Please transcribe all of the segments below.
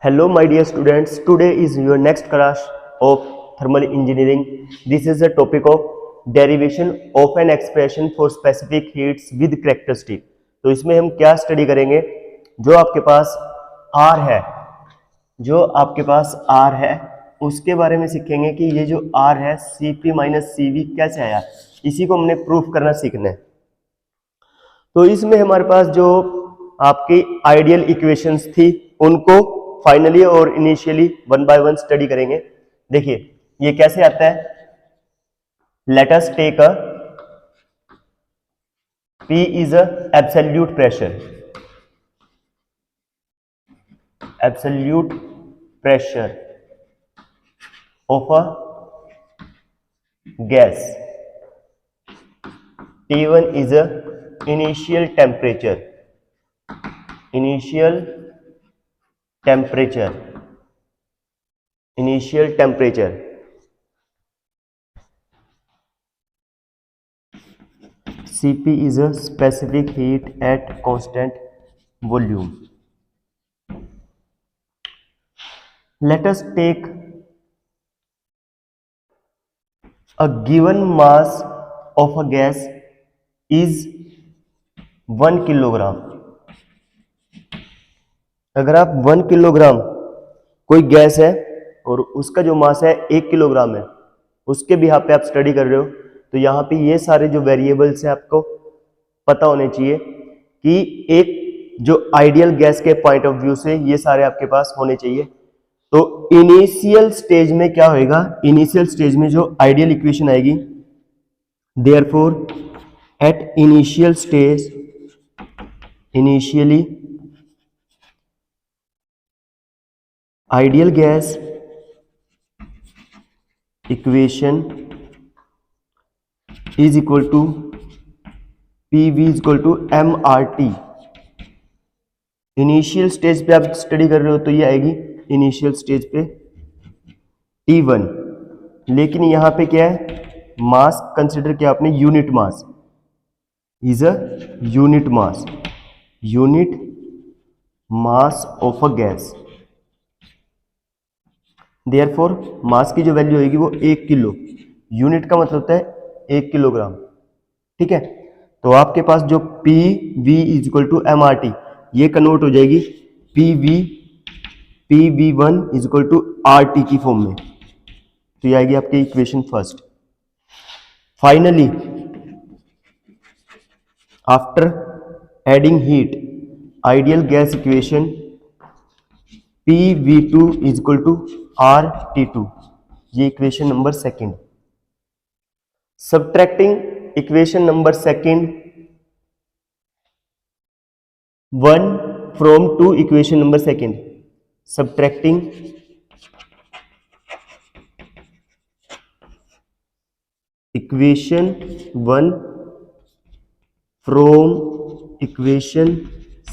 Hello, my dear students. Today is your next class of thermal engineering. This is the topic of derivation of an expression for specific heats with characteristic. तो इसमें हम क्या study करेंगे? जो आपके पास R है, उसके बारे में सीखेंगे कि ये जो R है Cp माइनस Cv कैसे आया, इसी को हमने प्रूफ करना सीखना है। तो इसमें हमारे पास जो आपकी आइडियल इक्वेशंस थी उनको फाइनली और initially one by one study करेंगे। देखिए ये कैसे आता है। Let us take a P is a absolute pressure of a gas. T1 is a initial temperature Cp is a specific heat at constant volume. Let us take a given mass of a gas is 1 kilogram. अगर आप 1 kilogram कोई gas है और उसका जो मास है 1 kilogram है, उसके भी यहाँ पे आप स्टडी कर रहे हो, तो यहाँ पे ये सारे जो वेरिएबल्स हैं आपको पता होने चाहिए कि एक जो आइडियल गैस के पॉइंट ऑफ व्यू से ये सारे आपके पास होने चाहिए। तो इनिशियल स्टेज में क्या होएगा, इनिशियल स्टेज में जो आइडियल इक्वेशन आएगी, therefore at initial stage ideal gas equation is equal to PV is equal to MRT। Initial stage पे आप स्टडी कर रहे हो तो ये आएगी इनिशियल स्टेज पे T1, लेकिन यहां पे क्या है, मास कंसिडर किया आपने, unit mass is a unit mass of a gas. Therefore mass की जो वैल्यू होगी वो 1 किलो, यूनिट का मतलब होता है 1 किलोग्राम। ठीक है, तो आपके पास जो PV is equal to MRT ये कन्वर्ट हो जाएगी PV1 is equal to RT की फॉर्म में। तो ये आएगी आपकी equation first. Finally after adding heat ideal gas equation PV2 is equal to RT2, ये equation number second. Subtracting equation number second 1 from 2 equation number second, subtracting equation 1 from equation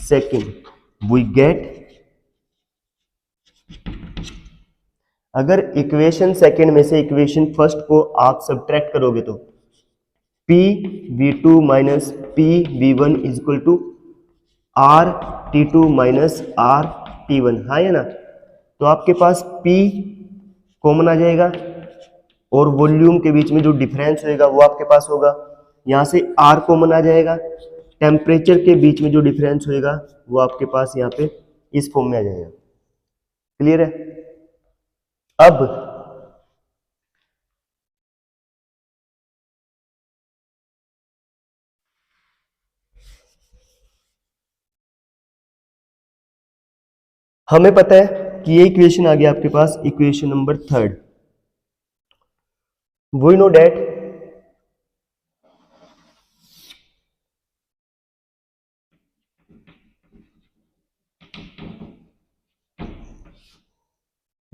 second we get, अगर equation second में से equation first को आप subtract करोगे तो PV2 minus PV1 is equal to RT2 minus RT1, हाँ है ना। तो आपके पास P कॉमन आ जाएगा और वॉल्यूम के बीच में जो डिफरेंस होएगा वो आपके पास होगा। यहाँ से R कॉमन आ जाएगा, टेम्परेचर के बीच में जो डिफरेंस होएगा वो आपके पास यहाँ पे इस फॉर्म में आ जाएगा। क्लियर है। अब हमें पता है कि ये इक्वेशन आ गया आपके पास, equation number third. We know that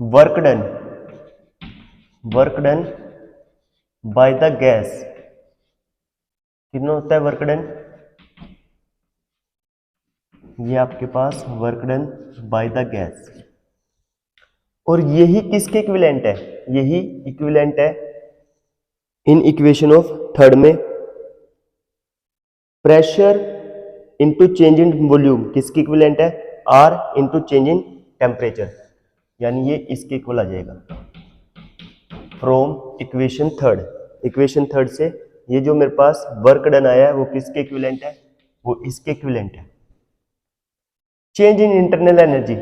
work done by the gas कितना होता है वर्क डन, ये आपके पास work done by the gas. और यही किसके इक्विवेलेंट है, यही इक्विवेलेंट है इन इक्वेशन ऑफ थर्ड में pressure into change in volume, किसकी इक्विवेलेंट है, R into change in temperature. यानी ये इसके इक्वल आ जाएगा। फ्रॉम इक्वेशन थर्ड से ये जो मेरे पास वर्क डन आया है वो किसके इक्विवेलेंट है, वो इसके इक्विवेलेंट है। Change in internal energy,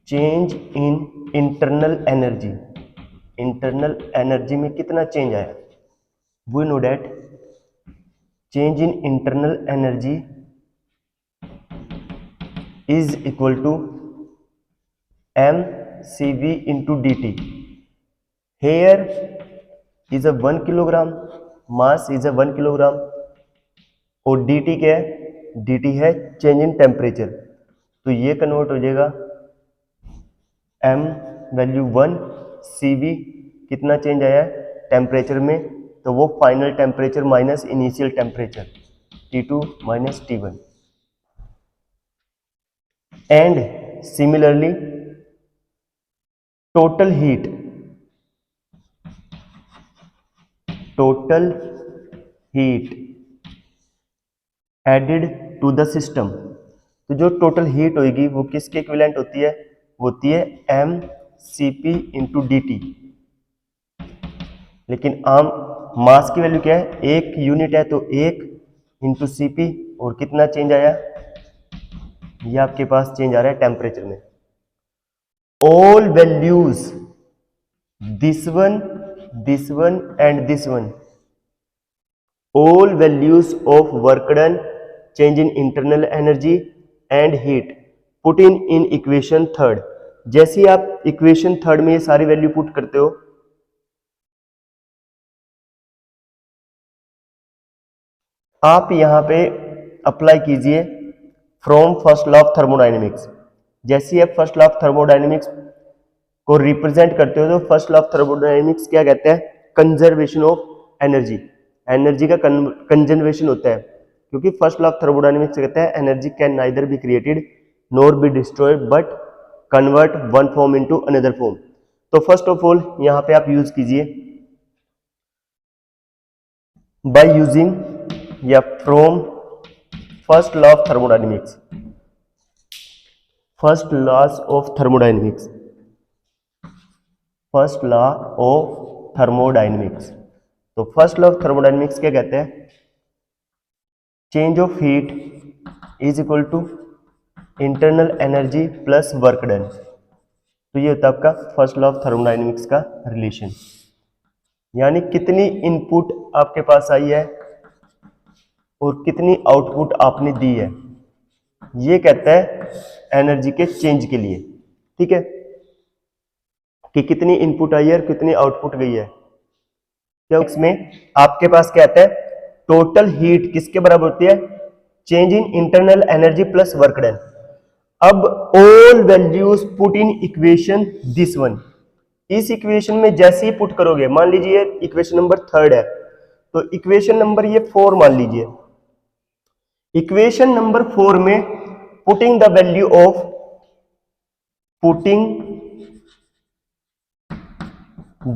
change in internal energy में कितना चेंज आया, we know that change in internal energy is equal to mCV into dt. Here is a 1 kilogram, mass is a 1 kilogram और dt क्या है, dt है change in temperature. तो ये convert हो जाएगा m वैल्यू 1, cv कितना चेंज आया है टेम्परेचर में, तो वो final temperature minus initial temperature T2 minus T1। And similarly total heat added to the system, तो जो टोटल हीट होगी वो किसके इक्विवेलेंट होती है, वो होती है mCp इंटू dt। लेकिन आम मास की वैल्यू क्या है, एक यूनिट है तो 1 इंटू Cp, और कितना चेंज आया, ये आपके पास चेंज आ रहा है टेम्परेचर में। All values, this one and this one, all values of work done, change in internal energy and heat put in equation third. जैसे ही आप इक्वेशन थर्ड में ये सारी वैल्यू पुट करते हो, आप यहां पे अप्लाई कीजिए from first law of thermodynamics. जैसे ही आप फर्स्ट लॉ ऑफ थर्मोडायनेमिक्स को रिप्रेजेंट करते हो तो फर्स्ट लॉ ऑफ थर्मोडायनेमिक्स क्या कहता है, कंजर्वेशन ऑफ एनर्जी, एनर्जी का कंजर्वेशन होता है, क्योंकि फर्स्ट लॉ ऑफ थर्मोडायनेमिक्स कहता है energy can neither be created nor be destroyed but convert one form into another form. तो फर्स्ट ऑफ ऑल यहां पे आप यूज कीजिए बाय यूजिंग या from first law of thermodynamics, first laws of thermodynamics, first law of thermodynamics. तो first law of thermodynamics क्या कहते हैं, change of heat is equal to internal energy plus work done. तो ये होता है आपका फर्स्ट लॉ ऑफ थर्मोडायनेमिक्स का रिलेशन, यानी कितनी इनपुट आपके पास आई है और कितनी आउटपुट आपने दी है, ये कहता है एनर्जी के चेंज के लिए। ठीक है, कि कितनी इनपुट आई है और कितनी आउटपुट गई है। तो इसमें आपके पास क्या आता है, टोटल हीट किसके बराबर होती है, change in internal energy plus work done. अब all values put in equation this one, इस इक्वेशन में जैसे ही पुट करोगे, मान लीजिए इक्वेशन नंबर थर्ड है, तो इक्वेशन नंबर ये 4 मान लीजिए, इक्वेशन नंबर 4 में putting the value of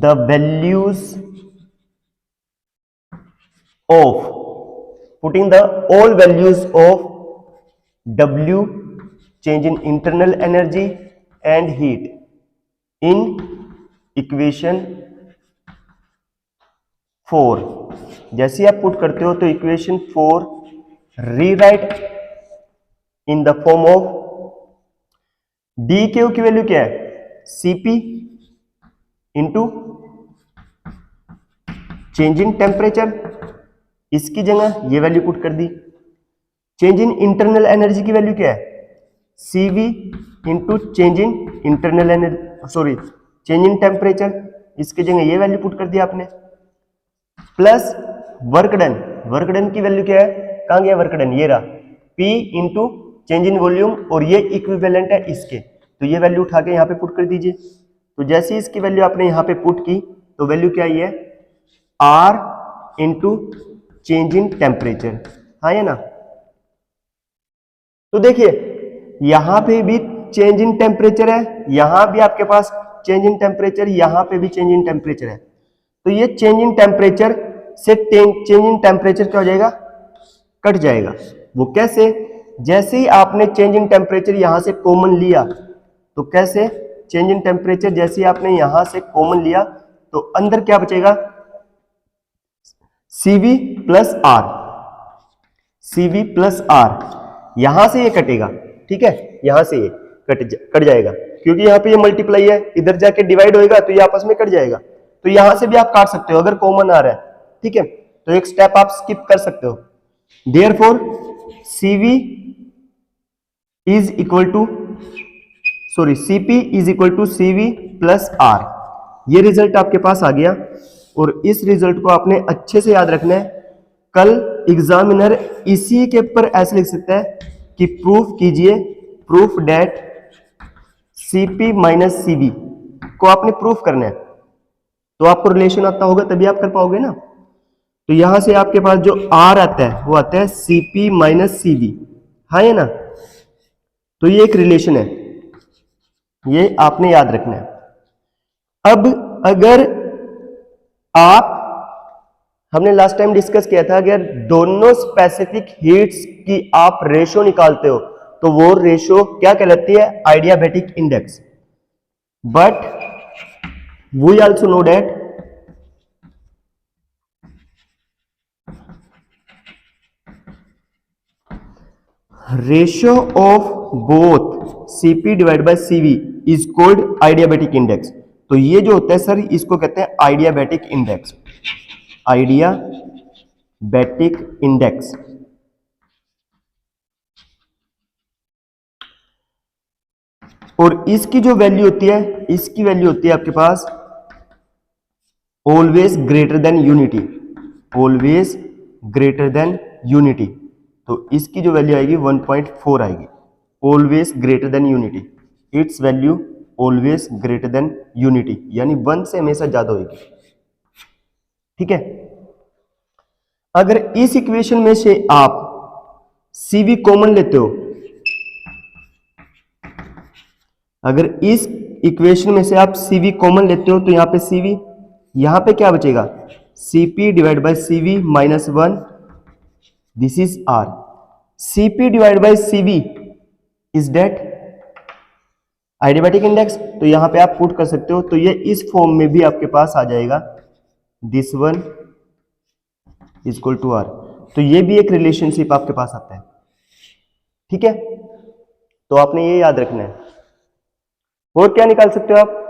the values of putting the all values of W, change in internal energy and heat in equation 4। जैसे आप पुट करते हो तो equation 4 rewrite in the form of D Q की value क्या है, Cp into change in temperature, इसकी जगह ये वैल्यू पुट कर दी। चेंज इन इंटरनल एनर्जी की वैल्यू क्या है, Cv into change in internal energy, sorry change in temperature, इसकी जगह ये वैल्यू पुट कर दी आपने, plus work done, work done की वैल्यू क्या है, कहां गया वर्क डन, ये रहा, P into change in volume, और ये इक्विवेलेंट है इसके, तो ये वैल्यू उठा के यहाँ पे पुट कर दीजिए। तो जैसे इसकी वैल्यू आपने यहाँ पे पुट की तो वैल्यू क्या आई है, R into change in temperature, हाँ है ना। तो देखिए यहां पे भी चेंज इन टेम्परेचर है, यहां भी आपके पास चेंज इन टेम्परेचर, यहां पे भी चेंज इन टेम्परेचर है। तो ये चेंज इन टेम्परेचर से चेंज इन टेम्परेचर क्या हो जाएगा, कट जाएगा। वो कैसे, जैसे ही आपने चेंज इन टेम्परेचर यहां से कॉमन लिया तो कैसे, चेंज इन टेम्परेचर, जैसे आपने यहां से कॉमन लिया तो अंदर क्या बचेगा, CV plus R, CV plus R, यहां से ये कटेगा, ठीक है, यहां से ये कट जाएगा, क्योंकि यहाँ पे ये मल्टीप्लाई है, इधर जाके डिवाइड होएगा तो ये आपस में कट जाएगा, तो यहां से भी आप काट सकते हो अगर कॉमन आ रहा है, ठीक है, तो एक स्टेप आप स्किप कर सकते हो। Therefore CV is equal to CP is equal to CV plus R, ये रिजल्ट आपके पास आ गया, और इस रिजल्ट को आपने अच्छे से याद रखना है। कल एग्जामिनर इसी के ऊपर ऐसे लिख सकता है कि प्रूफ कीजिए, proof that CP minus CV को आपने प्रूफ करना है, तो आपको रिलेशन आता होगा तभी आप कर पाओगे ना। तो यहां से आपके पास जो R आता है वो आता है CP माइनस CV, हाँ है ना, तो ये एक रिलेशन है, ये आपने याद रखना है। अब अगर आप, हमने लास्ट टाइम डिस्कस किया था, अगर दोनों स्पेसिफिक हीट्स की आप रेशो निकालते हो तो वो रेशो क्या कहलाती है, adiabatic index. But we also know that ratio of both CP divide by CV is called adiabatic index. तो ये जो होता है सर, इसको कहते हैं आइडियाबैटिक इंडेक्स, आइडियाबैटिक इंडेक्स। और इसकी जो वैल्यू होती है, इसकी वैल्यू होती है आपके पास always greater than unity, always greater than unity. तो इसकी जो वैल्यू आएगी 1.4 आएगी, always greater than unity, its value always greater than unity, यानी 1 से हमेशा ज्यादा होगी, ठीक है। अगर इस इक्वेशन में से आप CV कॉमन लेते हो, अगर इस इक्वेशन में से आप CV कॉमन लेते हो तो यहां पे CV, यहां पे क्या बचेगा, CP divide by CV minus 1, this is R। CP divide by CV is that adiabatic index, तो यहां पे आप पुट कर सकते हो, तो ये इस फॉर्म में भी आपके पास आ जाएगा, this one is equal to R। तो ये भी एक रिलेशनशिप आपके पास आता है, ठीक है, तो आपने ये याद रखना है। और क्या निकाल सकते हो आप,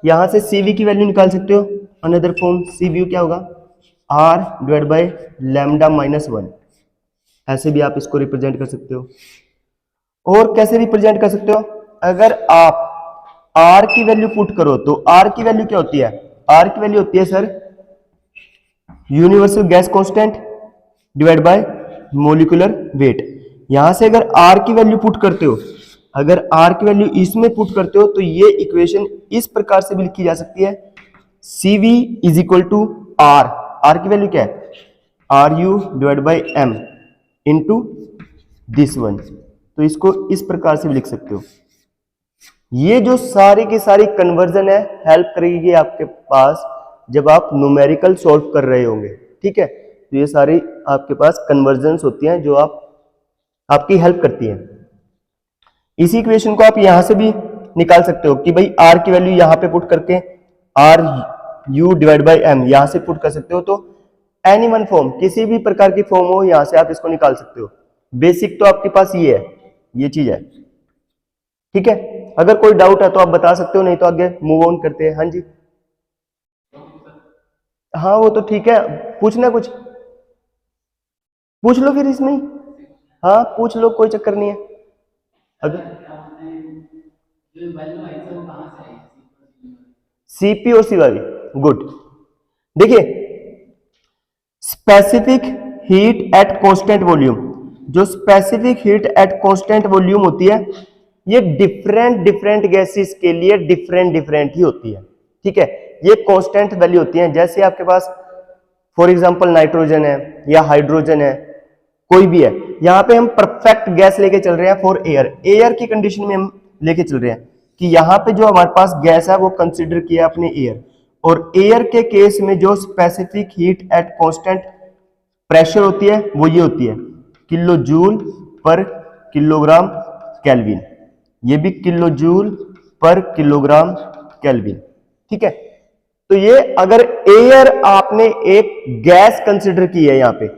यहां से CV की वैल्यू निकाल सकते हो, अनदर फॉर्म CV क्या होगा, R divide by lambda minus 1, ऐसे भी आप इसको रिप्रेजेंट कर सकते हो। और कैसे रिप्रेजेंट कर सकते हो, अगर आप R की वैल्यू पुट करो तो R की वैल्यू क्या होती है, R की वैल्यू होती है sir universal gas constant divide by molecular weight. यहां से अगर R की वैल्यू पुट करते हो, अगर R की वैल्यू इसमें पुट करते हो तो ये इक्वेशन इस प्रकार से भी लिखी जा सकती है, CV is equal to R, R की वैल्यू क्या है, RU divide by M into this one, तो इसको इस प्रकार से भी लिख सकते हो। ये जो सारी की सारी कन्वर्जन है, हेल्प करेगी आपके पास जब आप न्यूमेरिकल सॉल्व कर रहे होंगे, ठीक है, तो ये सारी आपके पास कन्वर्जन्स होती हैं जो आपकी हेल्प करती हैं। इसी इक्वेशन को आप यहां से भी निकाल सकते हो कि भाई R की वैल्यू यहां पे पुट करके RU डिवाइड बाई M यहां से पुट कर सकते हो, तो एनी वन फॉर्म, किसी भी प्रकार की फॉर्म हो, यहां से आप इसको निकाल सकते हो। बेसिक तो आपके पास ये है, ये चीज है, ठीक है। अगर कोई डाउट है तो आप बता सकते हो, नहीं तो आगे मूव ऑन करते हैं। हाँ जी, हाँ वो तो ठीक है, पूछना कुछ पूछ लो फिर इसमें ही, हाँ पूछ लो, कोई चक्कर नहीं है। अगर CP और CV, गुड। देखिए specific heat at constant volume, जो specific heat at constant volume होती है, ये डिफरेंट डिफरेंट गैसेस के लिए डिफरेंट डिफरेंट ही होती है, ठीक है। ये कांस्टेंट वैल्यू होती है, जैसे आपके पास फॉर एग्जांपल नाइट्रोजन है या हाइड्रोजन है, कोई भी है, यहां पे हम परफेक्ट गैस लेके चल रहे हैं फॉर एयर, एयर की कंडीशन में हम लेके चल रहे हैं कि यहां पे जो हमारे पास गैस है वो कंसीडर किया अपने एयर, और एयर के केस में जो specific heat at constant pressure होती है वो ये होती है किलो जूल पर किलोग्राम केल्विन, ये भी किलो जूल पर किलोग्राम केल्विन। ठीक है, तो ये अगर एयर आपने एक गैस कंसिडर की है, यहां पे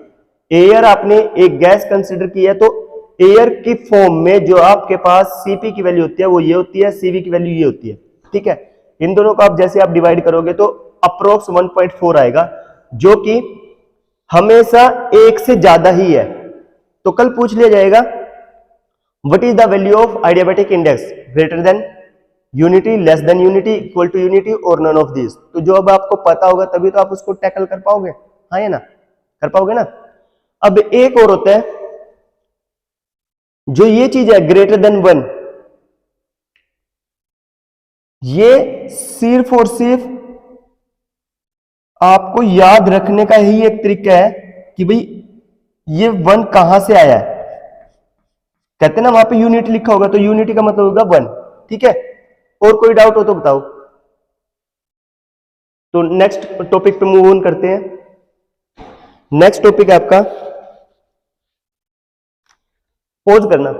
एयर आपने एक गैस कंसिडर की है, तो एयर की फॉर्म में जो आपके पास सीपी की वैल्यू होती है वो ये होती है, सीवी की वैल्यू ये होती है। ठीक है, इन दोनों को आप जैसे आप डिवाइड करोगे तो अप्रोक्स 1.4 आएगा, जो कि हमेशा एक से ज्यादा ही है। तो कल पूछ लिया जाएगा what is the value of adiabatic index, greater than unity, less than unity, equal to unity और नन ऑफ दिस। तो जो अब आपको पता होगा तभी तो आप उसको टैकल कर पाओगे, हाँ या ना, कर पाओगे ना। अब एक और होता है जो ये चीज है ग्रेटर देन 1, ये सिर्फ और सिर्फ आपको याद रखने का ही एक तरीका है कि भाई ये 1 कहां से आया है। कहते हैं ना वहां पे यूनिट लिखा होगा तो यूनिटी का मतलब होगा 1। ठीक है, और कोई डाउट हो तो बताओ। तो नेक्स्ट टॉपिक पे मूव ऑन करते हैं। नेक्स्ट टॉपिक है आपका, पॉज करना।